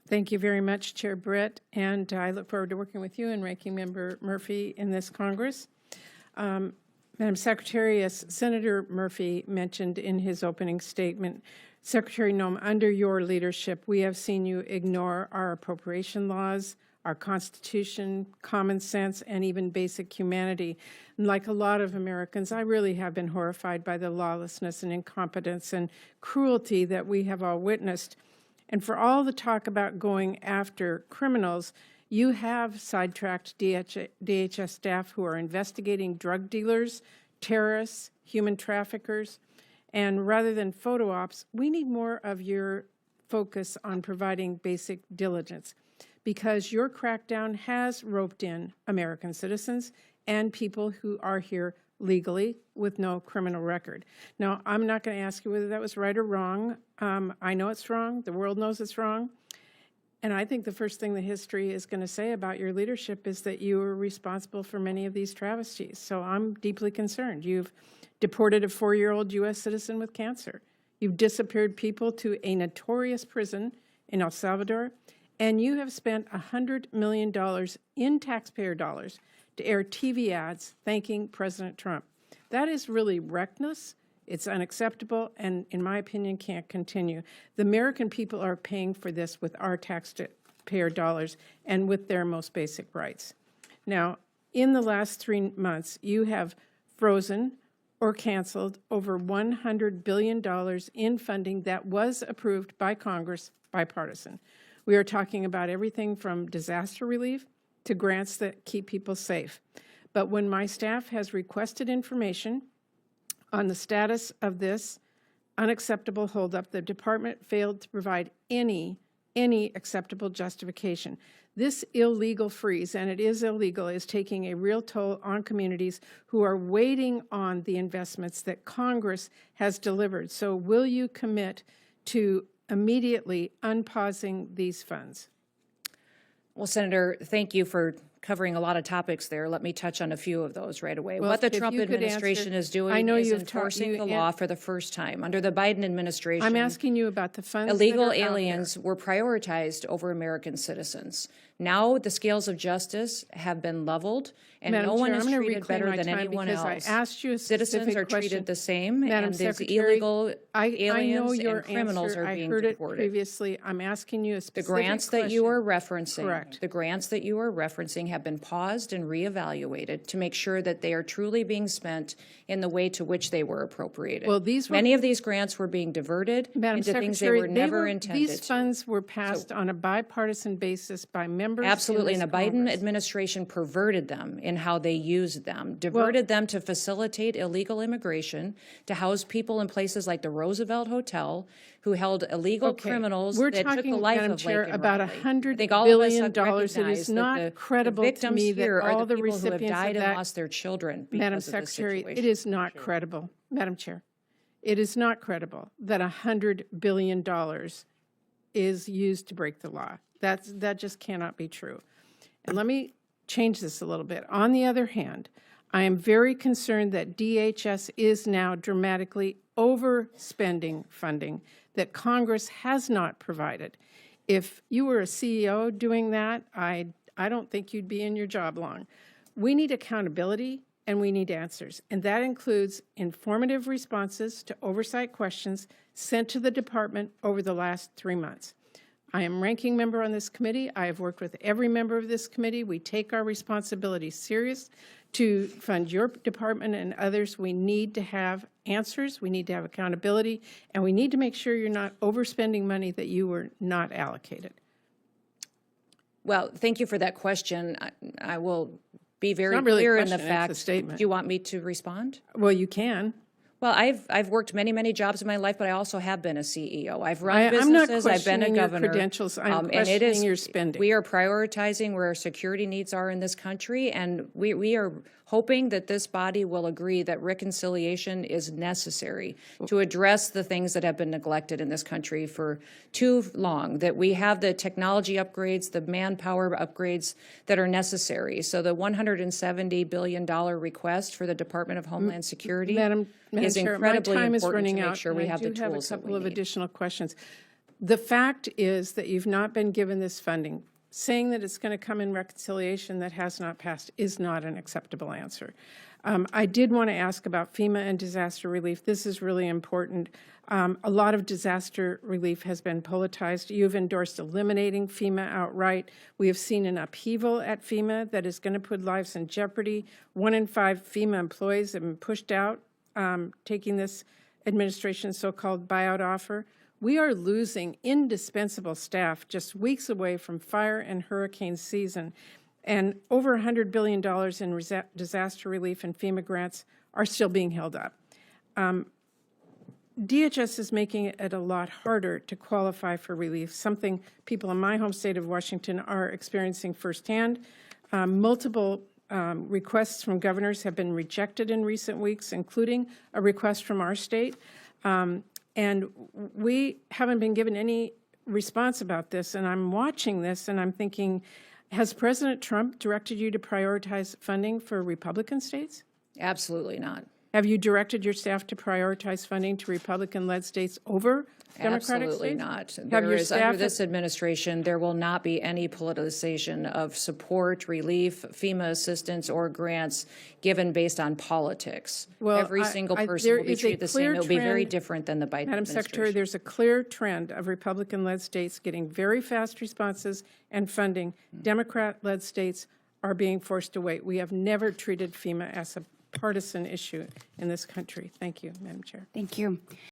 Thank you very much, Chair Britt, and I look forward to working with you and Ranking Member Murphy in this Congress. Madam Secretary, as Senator Murphy mentioned in his opening statement, Secretary Noem, under your leadership, we have seen you ignore our appropriation laws, our Constitution, common sense, and even basic humanity. And like a lot of Americans, I really have been horrified by the lawlessness and incompetence and cruelty that we have all witnessed. And for all the talk about going after criminals, you have sidetracked DHS staff who are investigating drug dealers, terrorists, human traffickers, and rather than photo ops, we need more of your focus on providing basic diligence, because your crackdown has roped in American citizens and people who are here legally with no criminal record. Now, I'm not going to ask you whether that was right or wrong. I know it's wrong. The world knows it's wrong. And I think the first thing the history is going to say about your leadership is that you were responsible for many of these travesties. So I'm deeply concerned. You've deported a 4-year-old U.S. citizen with cancer. You've disappeared people to a notorious prison in El Salvador. And you have spent $100 million in taxpayer dollars to air TV ads thanking President Trump. That is really reckless. It's unacceptable, and in my opinion, can't continue. The American people are paying for this with our taxpayer dollars and with their most basic rights. Now, in the last 3 months, you have frozen or canceled over $100 billion in funding that was approved by Congress, bipartisan. We are talking about everything from disaster relief to grants that keep people safe. But when my staff has requested information on the status of this unacceptable holdup, the department failed to provide any acceptable justification. This illegal freeze, and it is illegal, is taking a real toll on communities who are waiting on the investments that Congress has delivered. So will you commit to immediately unpausing these funds? Well, Senator, thank you for covering a lot of topics there. Let me touch on a few of those right away. Well, what the Trump administration is doing is enforcing the law for the first time. Under the Biden administration, I'm asking you about the funds. Illegal aliens were prioritized over American citizens. Now the scales of justice have been leveled, and Madam no one Chair, is treated better than anyone else. I asked you a Citizens are question. treated the same, Madam and these Secretary, illegal aliens and criminals answer. are being I heard deported. It previously. I'm asking you a specific question. The grants that you are referencing, correct. The grants that you are referencing have been paused and reevaluated to make sure that they are truly being spent in the way to which they were appropriated. Well, many of these grants were being diverted Madam into Secretary, things they were never intended. These funds were passed on a bipartisan basis by members. Absolutely, in and the Biden administration perverted them in how they used them, diverted them to facilitate illegal immigration, to house people in places like the Roosevelt Hotel, who held illegal criminals that took the life Madam of Chair, Laken about Riley. $100 billion. It is not credible to me that all the recipients who have died of that, and lost their children because Madam of this Secretary, situation. it is not credible. Madam Chair, it is not credible that $100 billion is used to break the law. That just cannot be true. And let me change this a little bit. On the other hand, I am very concerned that DHS is now dramatically overspending funding that Congress has not provided. If you were a CEO doing that, I don't think you'd be in your job long. We need accountability and we need answers, and that includes informative responses to oversight questions sent to the department over the last 3 months. I am ranking member on this committee. I have worked with every member of this committee. We take our responsibility serious to fund your department and others. We need to have answers. We need to have accountability, and we need to make sure you're not overspending money that you were not allocated. Well, thank you for that question. I will be very clear in the fact. Do you want me to respond? Well, you can. Well, I've worked many jobs in my life, but I also have been a CEO. I've run businesses. I've been a governor. Your credentials. I'm questioning your spending. We are prioritizing where our security needs are in this country, and we are hoping that this body will agree that reconciliation is necessary to address the things that have been neglected in this country for too long, that we have the technology upgrades, the manpower upgrades that are necessary. So the $170 billion request for the Department of Homeland Security Madam is Chair, incredibly my time important is running to make out, sure we have the tools I do have a couple of additional questions. The fact is that you've not been given this funding. Saying that it's going to come in reconciliation that has not passed is not an acceptable answer. I did want to ask about FEMA and disaster relief. This is really important. A lot of disaster relief has been politicized. You've endorsed eliminating FEMA outright. We have seen an upheaval at FEMA that is going to put lives in jeopardy. 1 in 5 FEMA employees have been pushed out, taking this administration's so-called buyout offer. We are losing indispensable staff just weeks away from fire and hurricane season, and over $100 billion in disaster relief and FEMA grants are still being held up. DHS is making it a lot harder to qualify for relief, something people in my home state of Washington are experiencing firsthand. Multiple requests from governors have been rejected in recent weeks, including a request from our state. And we haven't been given any response about this, and I'm watching this and I'm thinking, has President Trump directed you to prioritize funding for Republican states? Absolutely not. Have you directed your staff to prioritize funding to Republican-led states over Democratic Absolutely states? not. Have your Under staff this administration, there will not be any politicization of support, relief, FEMA assistance, or grants given based on politics. Well, every single person there will be is a treated the same. clear It will be very trend, different than the Biden Madam administration. Secretary, there's a clear trend of Republican-led states getting very fast responses and funding. Democrat-led states are being forced to wait. We have never treated FEMA as a partisan issue in this country. Thank you, Madam Chair. Thank you.